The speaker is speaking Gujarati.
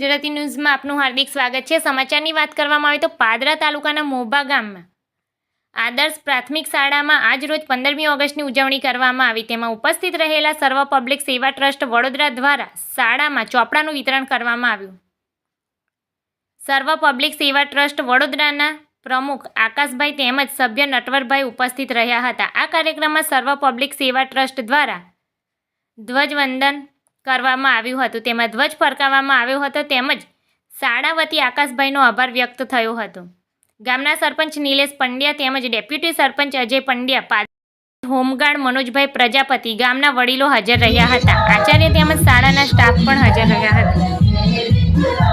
ગુજરાતી ન્યૂઝમાં આપનું હાર્દિક સ્વાગત છે। સમાચારની વાત કરવામાં આવે તો પાદરા તાલુકાના મોભા ગામમાં આદર્શ પ્રાથમિક શાળામાં આજ રોજ 15મી ઓગસ્ટની ઉજવણી કરવામાં આવી। તેમાં ઉપસ્થિત રહેલા સર્વ પબ્લિક સેવા ટ્રસ્ટ વડોદરા દ્વારા શાળામાં ચોપડાનું વિતરણ કરવામાં આવ્યું। સર્વ પબ્લિક સેવા ટ્રસ્ટ વડોદરાના પ્રમુખ આકાશભાઈ તેમજ સભ્ય નટવરભાઈ ઉપસ્થિત રહ્યા હતા। આ કાર્યક્રમમાં સર્વ પબ્લિક સેવા ટ્રસ્ટ દ્વારા ધ્વજવંદન કરવામાં આવ્યું હતું, તેમાં ધ્વજ ફરકાવવામાં આવ્યો હતો તેમજ શાળા વતી આકાશભાઈનો આભાર વ્યક્ત થયો હતો। ગામના સરપંચ નિલેશ પંડ્યા તેમજ ડેપ્યુટી સરપંચ અજય પંડ્યા, હોમગાર્ડ મનોજભાઈ પ્રજાપતિ, ગામના વડીલો હાજર રહ્યા હતા। આચાર્ય તેમજ શાળાના સ્ટાફ પણ હાજર રહ્યા હતા।